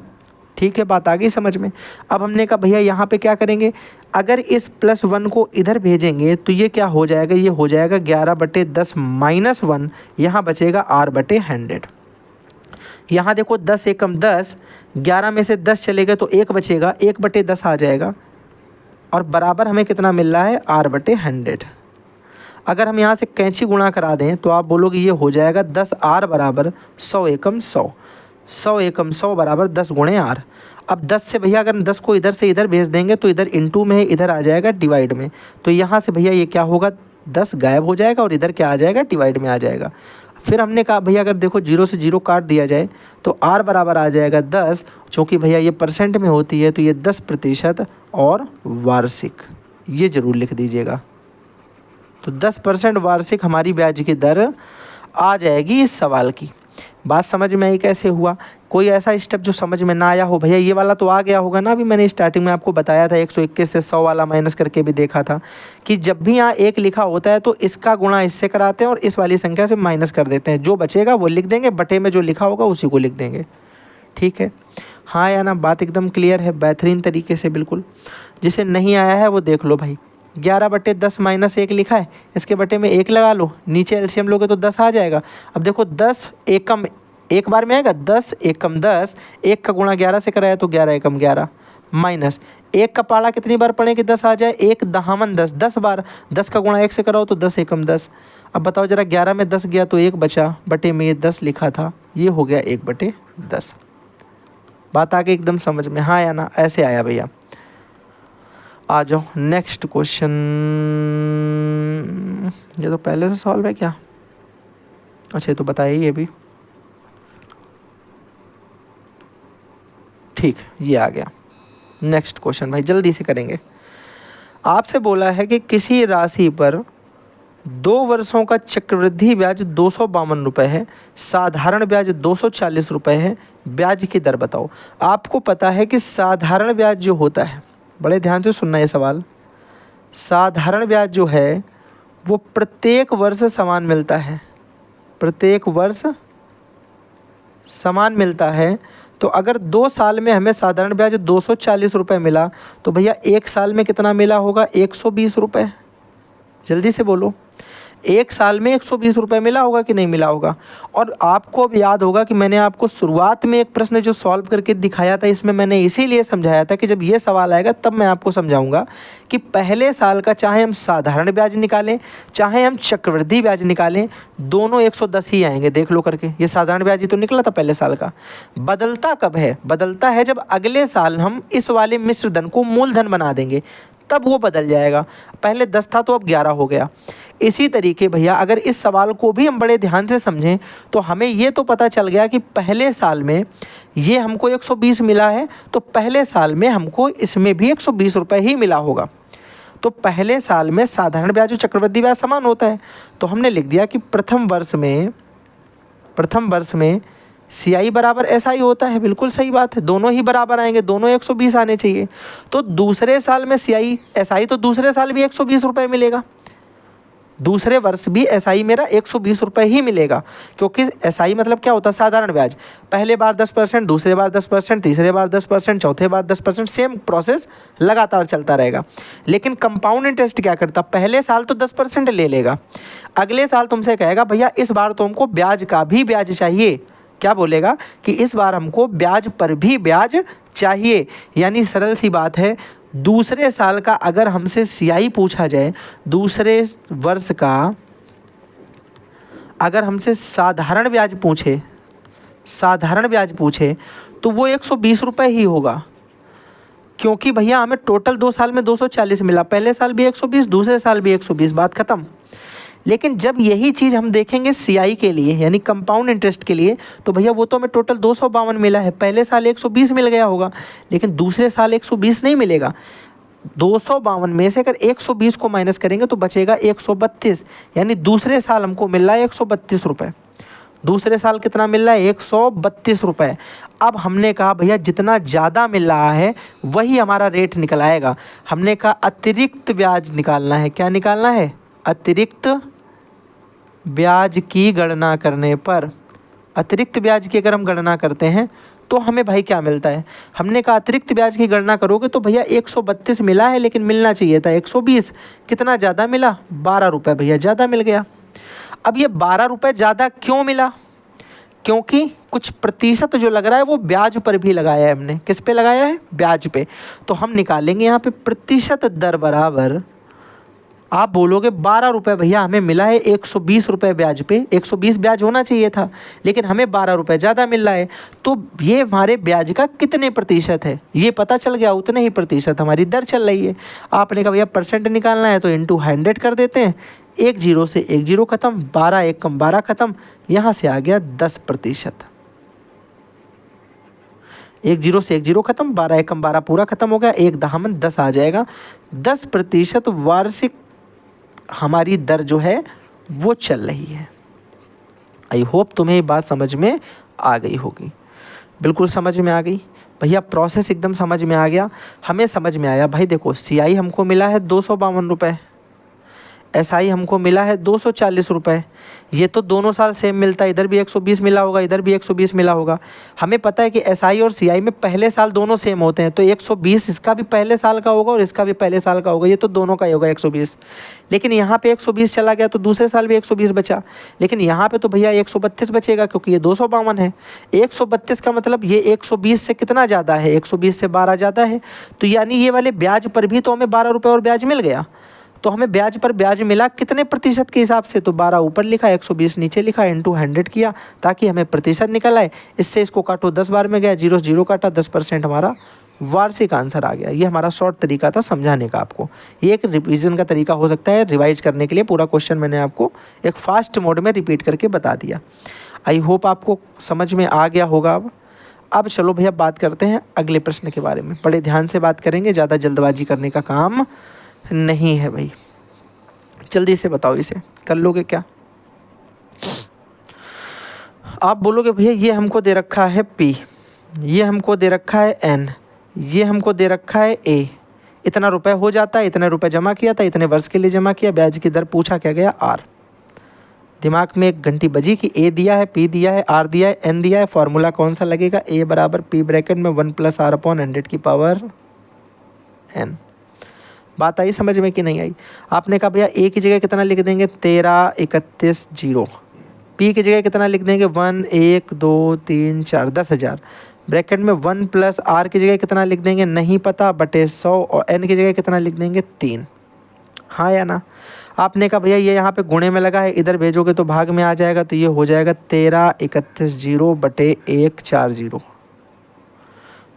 ठीक है, बात आ गई समझ में। अब हमने कहा भैया यहाँ पे क्या करेंगे, अगर इस +1 को इधर भेजेंगे तो ये क्या हो जाएगा? ये हो जाएगा 11 बटे 10 - 1, यहाँ बचेगा R/100। यहाँ देखो 10 एकम 10, 11 में से 10 चलेगा तो 1 बचेगा, 1 बटे 10 आ जाएगा और बराबर हमें कितना मिल रहा है? R/100। अगर हम यहाँ से कैंची गुणा करा दें तो आप बोलोगे ये हो जाएगा 10R बराबर 100 एकम 100, 100 एकम 100 बराबर 10 × R। अब 10 से भैया अगर 10 को इधर से इधर भेज देंगे तो इधर इनटू में है, इधर आ जाएगा डिवाइड में। तो यहाँ से भैया ये क्या होगा? 10 गायब हो जाएगा और इधर क्या आ जाएगा? डिवाइड में आ जाएगा। फिर हमने कहा भैया अगर देखो 0 से 0 काट दिया जाए तो R बराबर आ जाएगा 10, चूँकि भैया ये परसेंट में होती है तो ये 10% और वार्षिक, ये ज़रूर लिख दीजिएगा। तो 10% वार्षिक हमारी ब्याज की दर आ जाएगी इस सवाल की। बात समझ में आई कैसे हुआ? कोई ऐसा स्टेप जो समझ में ना आया हो? भैया ये वाला तो आ गया होगा ना, अभी मैंने स्टार्टिंग में आपको बताया था 121 से 100 वाला माइनस करके भी देखा था कि जब भी यहाँ 1 लिखा होता है तो इसका गुणा इससे कराते हैं और इस वाली संख्या से माइनस कर देते हैं, जो बचेगा वो लिख देंगे, बटे में जो लिखा होगा उसी को लिख देंगे। ठीक है, हाँ या ना? बात एकदम क्लियर है, बेहतरीन तरीके से बिल्कुल। जिसे नहीं आया है वो देख लो भाई, 11 बटे 10 - 1 लिखा है, इसके बटे में 1 लगा लो, नीचे एलसीएम लोगे तो 10 आ जाएगा। अब देखो 10 एकम एक बार में आएगा, 10 एकम 10, 1 का गुणा 11 से कराया तो 11 एकम 11, माइनस 1 का पाड़ा कितनी बार पढ़ें कि 10 आ जाए, 1 दहामन 10, 10 बार, 10 का गुणा 1 से कराओ तो 10 एकम 10। अब बताओ जरा 11 में 10 गया तो 1 बचा, बटे में ये 10 लिखा था, ये हो गया 1/10। बात आगे एकदम समझ में, हाँ या ना, ऐसे आया भैया। आ जाओ नेक्स्ट क्वेश्चन। ये तो पहले से सॉल्व है क्या? अच्छा ये तो बताइए ये भी। ठीक, ये आ गया। नेक्स्ट क्वेश्चन भाई जल्दी से करेंगे। आपसे बोला है कि किसी राशि पर 2 वर्षों का चक्रवृद्धि ब्याज 252 रुपये है, साधारण ब्याज 240 रुपये है, ब्याज की दर बताओ। आपको पता है कि साधारण ब्याज जो होता है, बड़े ध्यान से सुनना ये सवाल, साधारण ब्याज जो है वो प्रत्येक वर्ष समान मिलता है, प्रत्येक वर्ष समान मिलता है। तो अगर 2 साल में हमें साधारण ब्याज 240 रुपये मिला तो भैया 1 साल में कितना मिला होगा? 120 रुपये। जल्दी से बोलो, 1 साल में 120 रुपये मिला होगा कि नहीं मिला होगा? और आपको अब याद होगा कि मैंने आपको शुरुआत में एक प्रश्न जो सॉल्व करके दिखाया था, इसमें मैंने इसीलिए समझाया था कि जब ये सवाल आएगा तब मैं आपको समझाऊंगा कि पहले साल का चाहे हम साधारण ब्याज निकालें चाहे हम चक्रवृद्धि ब्याज निकालें, दोनों 110 ही आएंगे। देख लो करके, ये साधारण ब्याज ही तो निकला था पहले साल का। बदलता कब है? बदलता है जब अगले साल हम इस वाले मिश्र धन को मूलधन बना देंगे, तब वो बदल जाएगा। पहले 10 था तो अब 11 हो गया। इसी तरीके भैया अगर इस सवाल को भी हम बड़े ध्यान से समझें तो हमें ये तो पता चल गया कि पहले साल में ये हमको 120 मिला है तो पहले साल में हमको इसमें भी 120 रुपये ही मिला होगा। तो पहले साल में साधारण ब्याज और चक्रवृद्धि ब्याज समान होता है, तो हमने लिख दिया कि प्रथम वर्ष में CI बराबर SI होता है। बिल्कुल सही बात है, दोनों ही बराबर आएंगे, दोनों 120 आने चाहिए। तो दूसरे साल में CI SI तो दूसरे साल भी 120 रुपये मिलेगा, दूसरे वर्ष भी SI मेरा 120 रुपये ही मिलेगा, क्योंकि SI मतलब क्या होता है? साधारण ब्याज। पहले बार 10%, दूसरे बार 10%, तीसरे बार 10%, चौथे बार 10%, सेम प्रोसेस लगातार चलता रहेगा। लेकिन कंपाउंड इंटरेस्ट क्या करता? पहले साल तो 10% ले लेगा, अगले साल तुमसे कहेगा भैया इस बार तो हमको ब्याज का भी ब्याज चाहिए। क्या बोलेगा कि इस बार हमको ब्याज पर भी ब्याज चाहिए। यानी सरल सी बात है, दूसरे साल का अगर हमसे CI पूछा जाए, दूसरे वर्ष का अगर हमसे साधारण ब्याज पूछे तो वो 120 रुपये ही होगा, क्योंकि भैया हमें टोटल 2 साल में 240 मिला, पहले साल भी 120, दूसरे साल भी 120, बात खत्म। लेकिन जब यही चीज़ हम देखेंगे CI के लिए यानी कंपाउंड इंटरेस्ट के लिए, तो भैया वो तो हमें टोटल 252 मिला है, पहले साल 120 मिल गया होगा, लेकिन दूसरे साल 120 नहीं मिलेगा। 252 में से अगर 120 को माइनस करेंगे तो बचेगा 132, यानी दूसरे साल हमको मिल रहा है 132 रुपये। दूसरे साल कितना मिल रहा है? 132 रुपये। अब हमने कहा भैया जितना ज़्यादा मिल रहा है वही हमारा रेट निकल आएगा। हमने कहा अतिरिक्त ब्याज निकालना है। क्या निकालना है? अतिरिक्त ब्याज की गणना करने पर, अतिरिक्त ब्याज की अगर हम गणना करते हैं तो हमें भाई क्या मिलता है? हमने कहा अतिरिक्त ब्याज की गणना करोगे तो भैया 132 मिला है, लेकिन मिलना चाहिए था 120। कितना ज़्यादा मिला? 12 रुपये भैया ज़्यादा मिल गया। अब ये 12 रुपये ज़्यादा क्यों मिला? क्योंकि कुछ प्रतिशत जो लग रहा है वो ब्याज पर भी लगाया है हमने। किस पे लगाया है? ब्याज पे। तो हम निकालेंगे यहाँ पे प्रतिशत दर बराबर, आप बोलोगे 12 रुपये भैया हमें मिला है 120 रुपये ब्याज पे, 120 ब्याज होना चाहिए था, लेकिन हमें 12 रुपये ज़्यादा मिल रहा है, तो ये हमारे ब्याज का कितने प्रतिशत है ये पता चल गया, उतने ही प्रतिशत हमारी दर चल रही है। आपने कहा भैया परसेंट निकालना है तो इंटू 100 कर देते हैं, 1 0 से 1 0 खत्म, 12 1 कम 12 खत्म, यहाँ से आ गया 10%। 1 0 से 1 0 खत्म, 12 1 कम 12 पूरा खत्म हो गया, 1 दहामन 10 आ जाएगा। 10% वार्षिक हमारी दर जो है वो चल रही है। आई होप तुम्हें ये बात समझ में आ गई होगी। बिल्कुल समझ में आ गई भैया, प्रोसेस एकदम समझ में आ गया। हमें समझ में आया भाई, देखो CI हमको मिला है 252 रुपये, SI हमको मिला है 240 रुपये। ये तो दोनों साल सेम मिलता है, इधर भी 120 मिला होगा, इधर भी 120 मिला होगा। हमें पता है कि SI और CI में पहले साल दोनों सेम होते हैं, तो 120 इसका भी पहले साल का होगा और इसका भी पहले साल का होगा, ये तो दोनों का ही होगा 120। लेकिन यहाँ पे 120 चला गया तो दूसरे साल भी 120 बचा, लेकिन यहाँ पे तो भैया 132 बचेगा क्योंकि ये 252 है। 132 का मतलब ये 120 से कितना ज़्यादा है, 120 से 12 ज़्यादा है, तो यानी ये वाले ब्याज पर भी तो हमें 12 रुपये और ब्याज मिल गया। तो हमें ब्याज पर ब्याज मिला कितने प्रतिशत के हिसाब से, तो 12 ऊपर लिखा, 120 नीचे लिखा, इनटू 100 किया ताकि हमें प्रतिशत निकल आए। इससे इसको काटो 10 बार में गया, 0 0 काटा, 10% हमारा वार्षिक आंसर आ गया। ये हमारा शॉर्ट तरीका था समझाने का आपको। ये एक रिवीजन का तरीका हो सकता है रिवाइज करने के लिए। पूरा क्वेश्चन मैंने आपको एक फास्ट मोड में रिपीट करके बता दिया। आई होप आपको समझ में आ गया होगा। अब चलो भैया बात करते हैं अगले प्रश्न के बारे में। बड़े ध्यान से बात करेंगे, ज़्यादा जल्दबाजी करने का काम नहीं है भाई। जल्दी से बताओ, इसे कर लोगे क्या? आप बोलोगे भैया ये हमको दे रखा है P, ये हमको दे रखा है N, ये हमको दे रखा है A, इतना रुपए हो जाता है, इतने रुपए जमा किया था, इतने वर्ष के लिए जमा किया, ब्याज की दर पूछा क्या गया R। दिमाग में एक घंटी बजी कि A दिया है, P दिया है, R दिया है, N दिया है, फॉर्मूला कौन सा लगेगा? A बराबर P ब्रैकेट में 1 + R/100 की पावर N। बात आई समझ में कि नहीं आई? आपने कहा भैया A की जगह कितना लिख देंगे? 13 31 0। P की जगह कितना लिख देंगे? 1 1 2 3 4 10,000। ब्रैकेट में 1 + R की जगह कितना लिख देंगे? नहीं पता, बटे 100। और N की जगह कितना लिख देंगे? 3। हाँ या ना? आपने कहा भैया ये यहाँ पे गुणे में लगा है, इधर भेजोगे तो भाग में आ जाएगा, तो ये हो जाएगा 13 31 0 बटे 1 4 0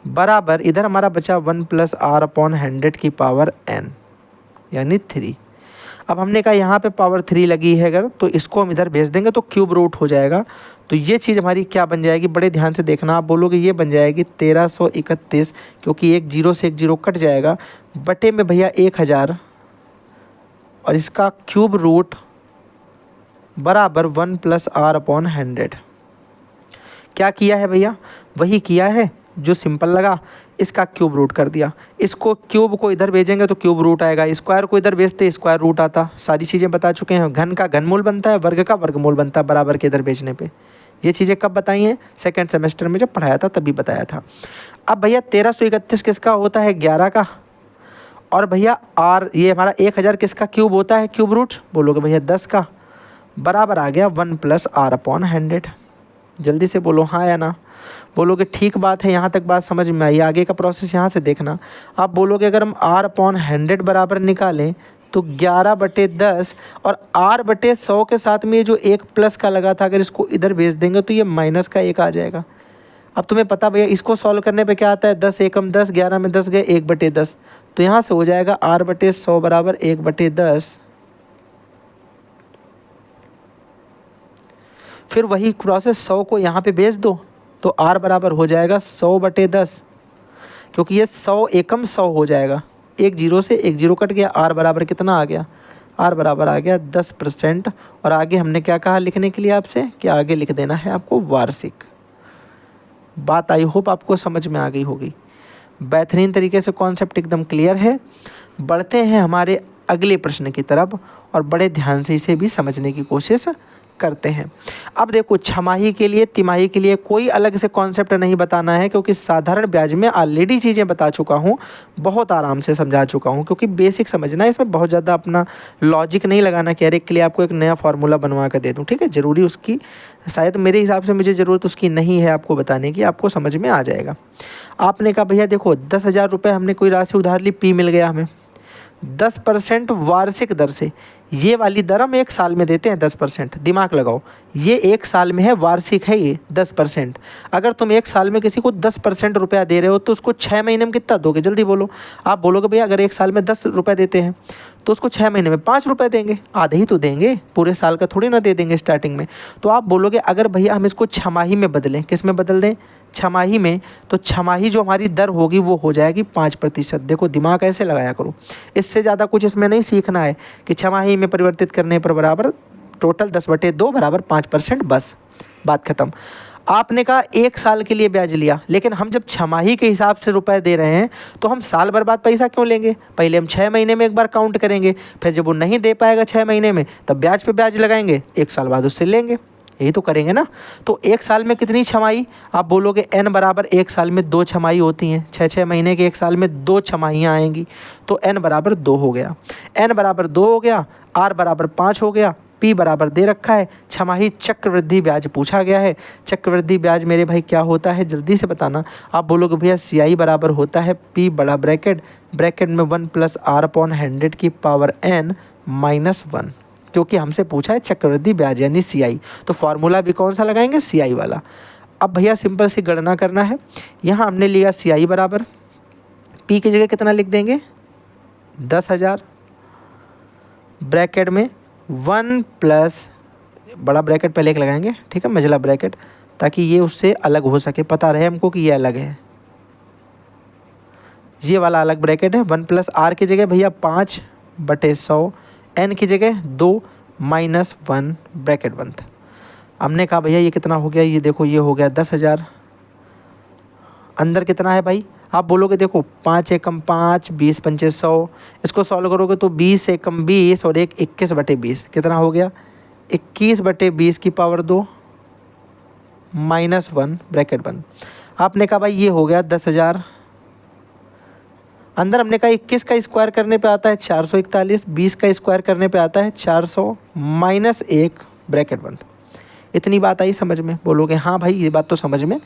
बराबर इधर हमारा बचा 1 + R/100 की पावर N यानी 3। अब हमने कहा यहाँ पे पावर 3 लगी है अगर, तो इसको हम इधर भेज देंगे तो क्यूब रूट हो जाएगा। तो ये चीज़ हमारी क्या बन जाएगी? बड़े ध्यान से देखना। आप बोलोगे ये बन जाएगी 1331, क्योंकि एक 0 से एक 0 कट जाएगा, बटे में भैया 1000 और इसका क्यूब रूट बराबर 1 + R/100। क्या किया है भैया? वही किया है जो सिंपल लगा, इसका क्यूब रूट कर दिया। इसको क्यूब को इधर भेजेंगे तो क्यूब रूट आएगा, स्क्वायर को इधर भेजते स्क्वायर रूट आता। सारी चीज़ें बता चुके हैं। घन का घनमूल बनता है, वर्ग का वर्गमूल बनता है बराबर के इधर भेजने पे। ये चीज़ें कब बताई हैं? सेकंड सेमेस्टर में जब पढ़ाया था तभी बताया था। अब भैया 1331 किसका होता है? 11 का। और भैया R ये हमारा 1000 किसका क्यूब होता है? क्यूब रूट बोलोगे भैया 10 का, बराबर आ गया 1 + R/100। जल्दी से बोलो हाँ या ना। बोलोगे ठीक बात है, यहाँ तक बात समझ में आई। आगे का प्रोसेस यहाँ से देखना। आप बोलोगे अगर हम R/100 बराबर निकालें तो 11/10 और R/100 के साथ में ये जो एक प्लस का लगा था, अगर इसको इधर भेज देंगे तो ये माइनस का 1 आ जाएगा। अब तुम्हें पता भैया इसको सॉल्व करने पे क्या आता है? 10 एकम 10, 11 में 10 गए, 1/10। तो यहाँ से हो जाएगा R/100 बराबर 1/10। फिर वही प्रोसेस 100 को यहाँ पे भेज दो तो R बराबर हो जाएगा 100/10, क्योंकि ये 100 एकम 100 हो जाएगा। एक 0 से एक 0 कट गया। R बराबर कितना आ गया? R बराबर आ गया 10%। और आगे हमने क्या कहा लिखने के लिए आपसे? कि आगे लिख देना है आपको वार्षिक। बात आई होप आपको समझ में आ गई होगी। बेहतरीन तरीके से कॉन्सेप्ट एकदम क्लियर है। बढ़ते हैं हमारे अगले प्रश्न की तरफ और बड़े ध्यान से इसे भी समझने की कोशिश करते हैं। अब देखो, छमाही के लिए, तिमाही के लिए कोई अलग से कॉन्सेप्ट नहीं बताना है, क्योंकि साधारण ब्याज में ऑलरेडी चीज़ें बता चुका हूँ, बहुत आराम से समझा चुका हूँ। क्योंकि बेसिक समझना है, इसमें बहुत ज़्यादा अपना लॉजिक नहीं लगाना कि अरे के लिए आपको एक नया फार्मूला बनवा कर दे दूँ। ठीक है, ज़रूरी उसकी शायद मेरे हिसाब से मुझे ज़रूरत उसकी नहीं है आपको बताने की, आपको समझ में आ जाएगा। आपने कहा भैया देखो 10,000 रुपये हमने कोई राशि उधार ली, P मिल गया हमें 10% वार्षिक दर से। ये वाली दर हम 1 साल में देते हैं 10%। दिमाग लगाओ, ये 1 साल में है, वार्षिक है ये 10%। अगर तुम 1 साल में किसी को 10% रुपया दे रहे हो तो उसको 6 महीने में कितना दोगे? जल्दी बोलो। आप बोलोगे भैया अगर 1 साल में 10 रुपये देते हैं तो उसको 6 महीने में 5 रुपये देंगे, आधे ही तो देंगे, पूरे साल का थोड़ी ना दे देंगे स्टार्टिंग में। तो आप बोलोगे अगर भैया हम इसको छमाही में बदलें, किस में बदल दें? छमाही में। तो छमाही जो हमारी दर होगी वो हो जाएगी 5%। देखो दिमाग ऐसे लगाया करो, इससे ज़्यादा कुछ इसमें नहीं सीखना है कि छमाही में परिवर्तित करने पर बराबर टोटल 10/2 बराबर 5%, बस बात खत्म। आपने कहा 1 साल के लिए ब्याज लिया, लेकिन हम जब छमाही के हिसाब से रुपए दे रहे हैं तो हम साल भर बाद पैसा क्यों लेंगे? पहले हम 6 महीने में एक बार काउंट करेंगे, फिर जब वो नहीं दे पाएगा 6 महीने में तब ब्याज पे ब्याज लगाएंगे, 1 साल बाद उससे लेंगे। यही तो करेंगे ना। तो 1 साल में कितनी छमाही? आप बोलोगे n बराबर 1 साल में 2 छमाही होती हैं, 6 महीने के 1 साल में 2 छमाहियाँ आएंगी, तो n बराबर 2 हो गया। n बराबर 2 हो गया, r बराबर 5 हो गया, p बराबर दे रखा है, छमाही चक्रवृद्धि ब्याज पूछा गया है। चक्रवृद्धि ब्याज मेरे भाई क्या होता है जल्दी से बताना। आप बोलोगे भैया CI बराबर होता है p बड़ा ब्रैकेट में 1 + r/100 की पावर n - 1, क्योंकि हमसे पूछा है चक्रवृद्धि ब्याज यानी CI, तो फॉर्मूला भी कौन सा लगाएंगे? CI वाला। अब भैया सिंपल सी गणना करना है। यहाँ हमने लिया CI बराबर p की जगह कितना लिख देंगे? 10,000 ब्रैकेट में 1 प्लस बड़ा ब्रैकेट पहले एक लगाएंगे, ठीक है, मझला ब्रैकेट, ताकि ये उससे अलग हो सके, पता रहे हमको कि ये अलग है। ये वाला अलग ब्रैकेट है। 1 + r की जगह भैया 5/100, n की जगह 2 - 1 ब्रैकेट बंद। हमने कहा भैया ये कितना हो गया? ये देखो ये हो गया 10,000। अंदर कितना है भाई? आप बोलोगे देखो 5 एकम 5, 20 पंचे 100, इसको सॉल्व करोगे तो 20 एकम 20 और 1 21/20 कितना हो गया? 21/20 की पावर 2 - 1 ब्रैकेट बंद। आपने कहा भाई ये हो गया 10,000। अंदर हमने कहा 21 का स्क्वायर करने पे आता है 441, 20 का स्क्वायर करने पे आता है 400 - 1 ब्रैकेट बंद। इतनी बात आई समझ में? बोलोगे हाँ भाई ये बात तो समझ में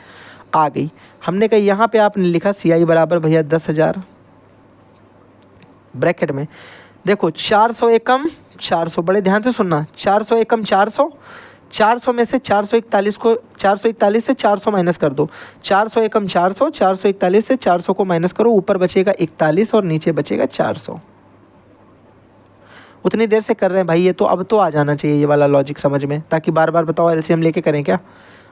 आ गई। हमने कहा यहाँ पे आपने लिखा CI बराबर भैया 10,000 ब्रैकेट में देखो 400 एकम 400, बड़े ध्यान से सुनना, 400 एकम 400, 400 में से 441 को 441 से 400 माइनस कर दो, 400 एकम 400, 441 से 400 को माइनस करो, ऊपर बचेगा 41 और नीचे बचेगा 400। उतनी देर से कर रहे हैं भाई ये तो, अब तो आ जाना चाहिए ये वाला लॉजिक समझ में, ताकि बार बार बताओ LCM लेके करें क्या?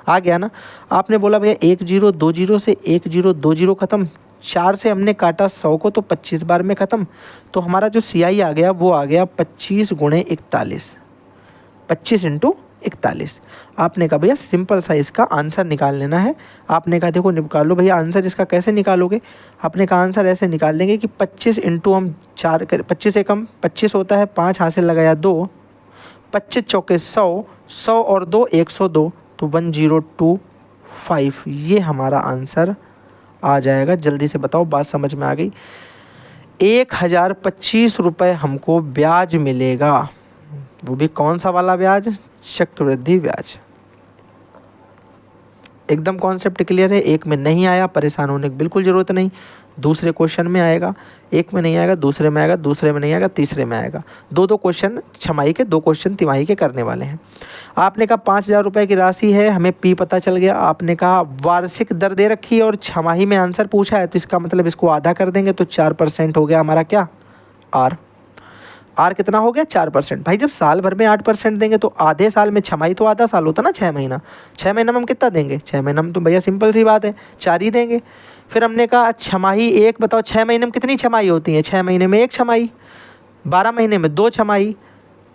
आ गया ना। आपने बोला भैया 1 0 2 0 से 1 0 2 0 ख़त्म, 4 से हमने काटा 100 को तो 25 बार में ख़त्म, तो हमारा जो CI आ गया वो आ गया 25 × 41, 25 × 41। आपने कहा भैया सिंपल सा इसका आंसर निकाल लेना है। आपने कहा देखो निकालो भैया आंसर इसका, कैसे निकालोगे? आपने कहा आंसर ऐसे निकाल देंगे कि 25 × हम 4 कर, 25 एकम 25 होता है, 5 हाथ से लगाया 2, 25 चौके 100, 100 और 2 102, तो 1025। ये हमारा आंसर आ जाएगा। जल्दी से बताओ बात समझ में आ गई? 1025 रुपये हमको ब्याज मिलेगा, वो भी कौन सा वाला ब्याज? चक्रवृद्धि ब्याज। एकदम कॉन्सेप्ट क्लियर है? एक में नहीं आया परेशान होने की बिल्कुल ज़रूरत नहीं, दूसरे क्वेश्चन में आएगा। एक में नहीं आएगा दूसरे में आएगा, दूसरे में नहीं आएगा तीसरे में आएगा। 2 क्वेश्चन छमाही के, 2 क्वेश्चन तिमाही के करने वाले हैं। आपने कहा 5,000 रुपये की राशि है, हमें P पता चल गया। आपने कहा वार्षिक दर दे रखी है और छमाही में आंसर पूछा है, तो इसका मतलब इसको आधा कर देंगे तो 4% हो गया हमारा क्या? R कितना हो गया? 4%। भाई जब साल भर में 8% देंगे तो आधे साल में, छमाही तो आधा साल होता ना, 6 महीना, 6 महीना में हम कितना देंगे? 6 महीना में तो भैया सिंपल सी बात है 4 ही देंगे। फिर हमने कहा छमाही एक, बताओ 6 महीने में कितनी छमाही होती है? 6 महीने में 1 छमाही, 12 महीने में 2 छमाही,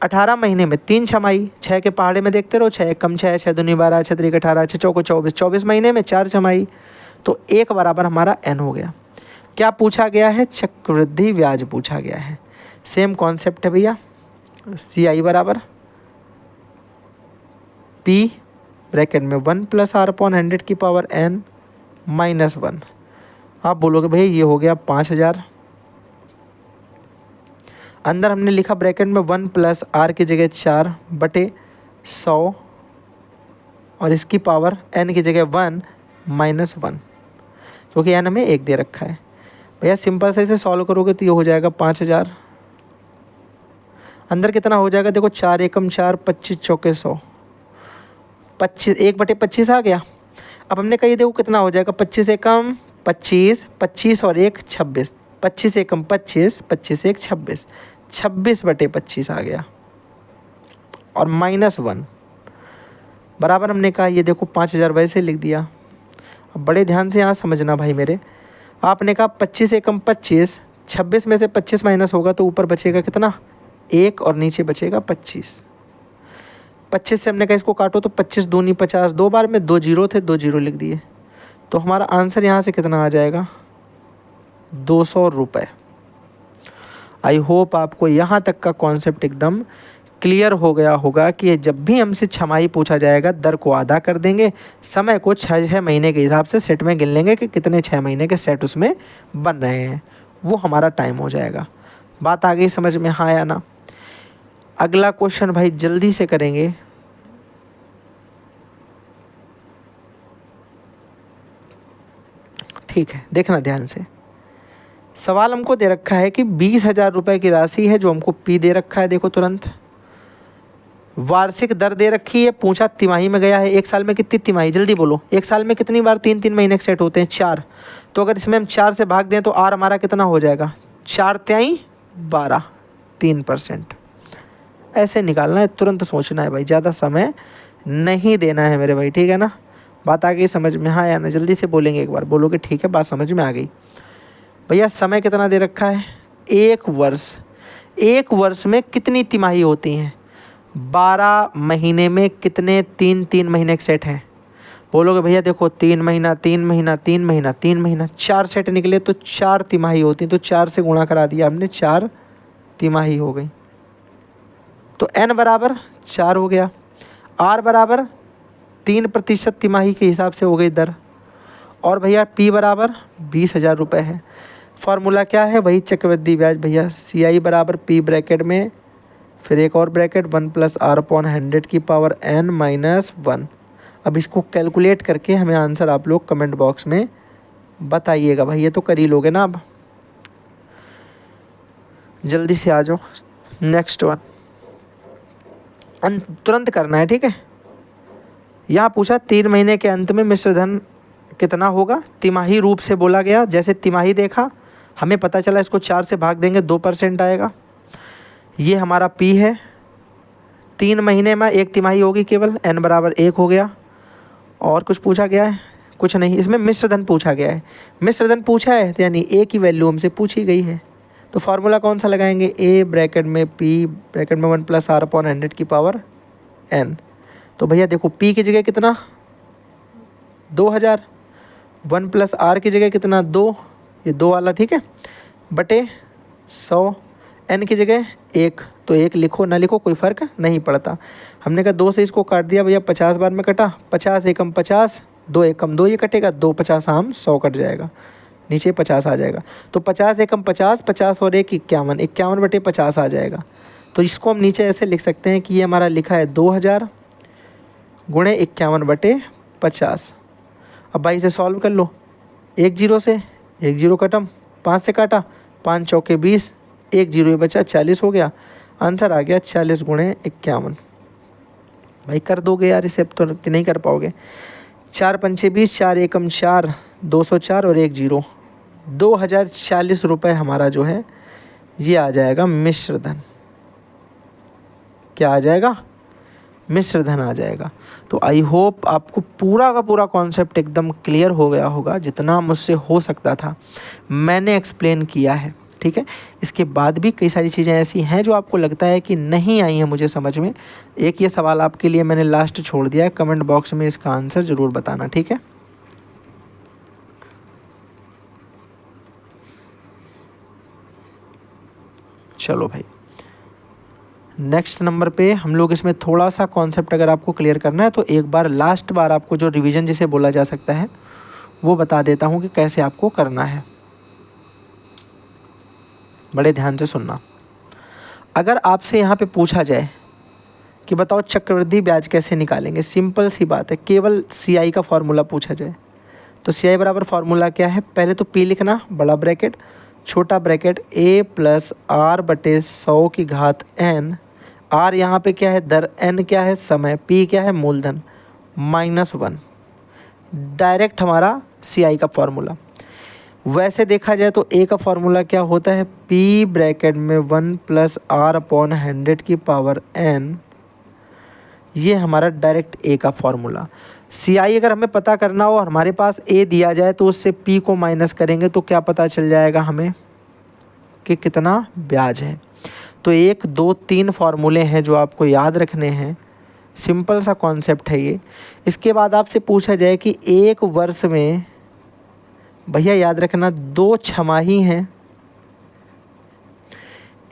18 महीने में 3 छमाही, 6 के पहाड़े में देखते रहो, 6 कम 6, 6 दूनी 12, 6 3 18, 6 चौको 24, 24 महीने में 4 छमाही, तो 1 बराबर हमारा n हो गया। क्या पूछा गया है? चक्रवृद्धि ब्याज पूछा गया है। सेम कॉन्सेप्ट है भैया, CI बराबर P ब्रैकेट में 1 + r/100 की पावर n - 1। आप बोलोगे भैया ये हो गया 5,000। अंदर हमने लिखा ब्रैकेट में 1 + r की जगह 4/100 और इसकी पावर n की जगह 1 - 1, क्योंकि n हमें 1 दे रखा है। भैया सिंपल से इसे सॉल्व करोगे तो ये हो जाएगा 5,000। अंदर कितना हो जाएगा? देखो 4 एकम 4, 25 चौके 100, 25 1/25 आ गया। अब हमने कही देखो कितना हो जाएगा? 25 एकम 25, 25 और 1 26, 25 एकम 25, 25 1 26, 26/25 आ गया और -1 बराबर। हमने कहा ये देखो 5,000 वैसे लिख दिया। अब बड़े ध्यान से यहाँ समझना भाई मेरे। आपने कहा 25 एकम 25, 26 में से 25 माइनस होगा तो ऊपर बचेगा कितना? 1 और नीचे बचेगा 25। 25 से हमने कहा इसको काटो तो 25 दूनी 50, 2 बार में 2 जीरो थे, 2 जीरो लिख दिए। तो हमारा आंसर यहाँ से कितना आ जाएगा, 200 रुपये। आई होप आपको यहाँ तक का कॉन्सेप्ट एकदम क्लियर हो गया होगा कि जब भी हमसे छमाही पूछा जाएगा दर को आधा कर देंगे, समय को 6 महीने के हिसाब से सेट में गिन लेंगे कि कितने 6 महीने के सेट उसमें बन रहे हैं, वो हमारा टाइम हो जाएगा। बात आ गई समझ में, हाँ या ना? अगला क्वेश्चन भाई जल्दी से करेंगे। ठीक है, देखना ध्यान से। सवाल हमको दे रखा है कि 20,000 रुपये की राशि है जो हमको पी दे रखा है। देखो तुरंत वार्षिक दर दे रखी है, पूछा तिमाही में गया है, एक साल में कितनी तिमाही, जल्दी बोलो। एक साल में कितनी बार 3-3 महीने के सेट होते हैं, 4। तो अगर इसमें हम 4 से भाग दें तो आर हमारा कितना हो जाएगा, 4 तिहाई 12, 3%। ऐसे निकालना है, तुरंत सोचना है भाई, ज़्यादा समय नहीं देना है मेरे भाई, ठीक है ना? बात आ गई समझ में, हाँ या ना? जल्दी से बोलेंगे एक बार, बोलोगे ठीक है बात समझ में आ गई। भैया समय कितना दे रखा है, 1 वर्ष। 1 वर्ष में कितनी तिमाही होती हैं, 12 महीने में कितने 3-3 महीने के सेट हैं? बोलोगे भैया देखो 3 महीना 3 महीना 3 महीना 3 महीना, 4 सेट निकले तो 4 तिमाही होती, तो 4 से गुणा करा दिया हमने, 4 तिमाही हो गई। तो n बराबर 4 हो गया, r बराबर 3% तिमाही के हिसाब से हो गई दर, और भैया p बराबर 20,000 रुपये है। फार्मूला क्या है, वही चक्रवृद्धि ब्याज भैया, CI बराबर p ब्रैकेट में फिर एक और ब्रैकेट 1 + r/100 की पावर n - 1। अब इसको कैलकुलेट करके हमें आंसर आप लोग कमेंट बॉक्स में बताइएगा भाई, ये तो कर ही लोगे ना। अब जल्दी से आ जाओ, नेक्स्ट वन तुरंत करना है, ठीक है? यहाँ पूछा 3 महीने के अंत में मिश्र धन कितना होगा, तिमाही रूप से बोला गया। जैसे तिमाही देखा, हमें पता चला इसको 4 से भाग देंगे 2% आएगा। ये हमारा P है, 3 महीने में 1 तिमाही होगी केवल, n बराबर 1 हो गया। और कुछ पूछा गया है, कुछ नहीं। इसमें मिश्र धन पूछा गया है, मिश्र धन पूछा है तो यानी A की वैल्यू हमसे पूछी गई है। तो फार्मूला कौन सा लगाएंगे, A ब्रैकेट में P ब्रैकेट में 1 + r/100 की पावर n। तो भैया देखो P की जगह कितना 2000, 1 + r की जगह कितना 2, ये 2 वाला, ठीक है, बटे 100, n की जगह 1, तो 1 लिखो ना लिखो कोई फ़र्क नहीं पड़ता। हमने कहा 2 से इसको काट दिया भैया, 50 बार में कटा, 50 एकम 50, 2 एकम 2, ये कटेगा, 2 50 आम 100 कट जाएगा, नीचे 50 आ जाएगा। तो 50 एकम 50, 50 और 1 51, 51 बटे 50 आ जाएगा। तो इसको हम नीचे ऐसे लिख सकते हैं कि ये हमारा लिखा है 2000 गुणे 51 बटे 50। अब भाई इसे सॉल्व कर लो, 1 जीरो से 1 जीरो कटम, 5 से काटा, 5 चौके 20, 1 जीरो बचा, 40 हो गया। आंसर आ गया 40 गुणे 51। भाई कर दोगे यार इसे, अब तो नहीं कर पाओगे। 4 पंचे 20, 4 एकम 4, 204 और 1 जीरो, 2040 रुपये हमारा जो है ये आ जाएगा मिश्र धन। क्या आ जाएगा, मिश्र धन आ जाएगा। तो आई होप आपको पूरा का पूरा कॉन्सेप्ट एकदम क्लियर हो गया होगा, जितना मुझसे हो सकता था मैंने एक्सप्लेन किया है, ठीक है? इसके बाद भी कई सारी चीज़ें ऐसी हैं जो आपको लगता है कि नहीं आई हैं मुझे समझ में। एक ये सवाल आपके लिए मैंने लास्ट छोड़ दिया है, कमेंट बॉक्स में इसका आंसर ज़रूर बताना, ठीक है? चलो भाई, नेक्स्ट नंबर पे हम लोग इसमें थोड़ा सा कॉन्सेप्ट अगर आपको क्लियर करना है तो एक बार लास्ट बार आपको जो रिवीजन जिसे बोला जा सकता है वो बता देता हूँ कि कैसे आपको करना है। बड़े ध्यान से सुनना। अगर आपसे यहाँ पे पूछा जाए कि बताओ चक्रवृद्धि ब्याज कैसे निकालेंगे, सिंपल सी बात है, केवल CI का फार्मूला पूछा जाए तो CI बराबर फार्मूला क्या है, पहले तो P लिखना, बड़ा ब्रैकेट, छोटा ब्रैकेट, A + r बटे 100 की घात n। r यहाँ पे क्या है दर, n क्या है समय, p क्या है मूलधन, -1। डायरेक्ट हमारा CI का फार्मूला। वैसे देखा जाए तो A का फार्मूला क्या होता है, p ब्रैकेट में 1 + r/100 की पावर n। ये हमारा डायरेक्ट A का फार्मूला। CI अगर हमें पता करना हो और हमारे पास A दिया जाए तो उससे P को माइनस करेंगे तो क्या पता चल जाएगा हमें कि कितना ब्याज है। तो 1 2 3 फार्मूले हैं जो आपको याद रखने हैं सिंपल सा कॉन्सेप्ट है ये। इसके बाद आपसे पूछा जाए कि एक वर्ष में, भैया याद रखना 2 छमाही हैं,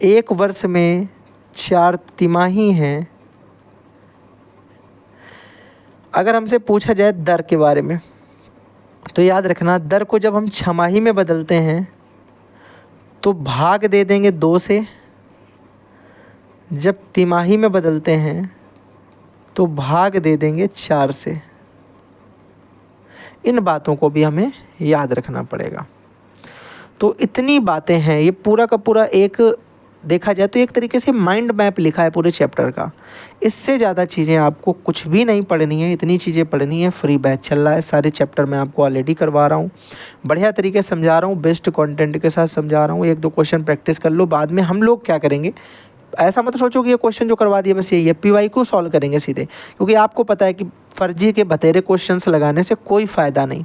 एक वर्ष में 4 तिमाही हैं। अगर हमसे पूछा जाए दर के बारे में, तो याद रखना दर को जब हम छमाही में बदलते हैं तो भाग दे देंगे 2 से, जब तिमाही में बदलते हैं तो भाग दे देंगे 4 से। इन बातों को भी हमें याद रखना पड़ेगा। तो इतनी बातें हैं, ये पूरा का पूरा एक देखा जाए तो एक तरीके से माइंड मैप लिखा है पूरे चैप्टर का। इससे ज़्यादा चीज़ें आपको कुछ भी नहीं पढ़नी है, इतनी चीज़ें पढ़नी है। फ्री बैच चल रहा है, सारे चैप्टर मैं आपको ऑलरेडी करवा रहा हूँ, बढ़िया तरीके से समझा रहा हूँ, बेस्ट कंटेंट के साथ समझा रहा हूँ। 1-2 क्वेश्चन प्रैक्टिस कर लो। बाद में हम लोग क्या करेंगे, ऐसा मत सोचो कि ये क्वेश्चन जो करवा दिया बस यही है, PYQ सॉल्व करेंगे सीधे, क्योंकि आपको पता है कि फर्जी के बतेरे क्वेश्चंस लगाने से कोई फ़ायदा नहीं।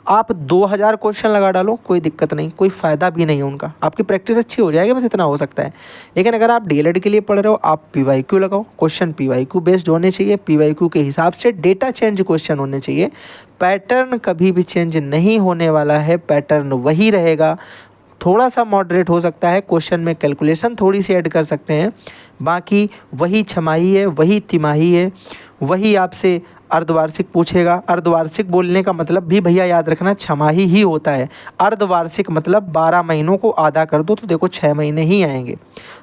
आप 2000 क्वेश्चन लगा डालो, कोई दिक्कत नहीं, कोई फ़ायदा भी नहीं है उनका। आपकी प्रैक्टिस अच्छी हो जाएगी, बस इतना हो सकता है। लेकिन अगर आप DLED के लिए पढ़ रहे हो, आप PYQ लगाओ, क्वेश्चन PYQ बेस्ड होने चाहिए, PYQ के हिसाब से डेटा चेंज क्वेश्चन होने चाहिए। पैटर्न कभी भी चेंज नहीं होने वाला है, पैटर्न वही रहेगा। थोड़ा सा मॉडरेट हो सकता है, क्वेश्चन में कैलकुलेशन थोड़ी सी ऐड कर सकते हैं, बाकी वही छमाही है, वही तिमाही है, वही आपसे अर्धवार्षिक पूछेगा। अर्धवार्षिक बोलने का मतलब भी भैया याद रखना छमाही ही होता है। अर्धवार्षिक मतलब 12 महीनों को आधा कर दो तो देखो 6 महीने ही आएंगे।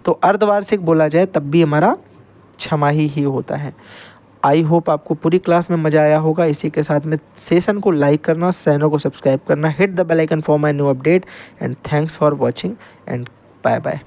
तो अर्धवार्षिक बोला जाए तब भी हमारा छमाही ही होता है। आई होप आपको पूरी क्लास में मज़ा आया होगा। इसी के साथ में सेशन को लाइक करना, चैनल को सब्सक्राइब करना, hit the bell icon for my new update, and thanks for watching and bye bye.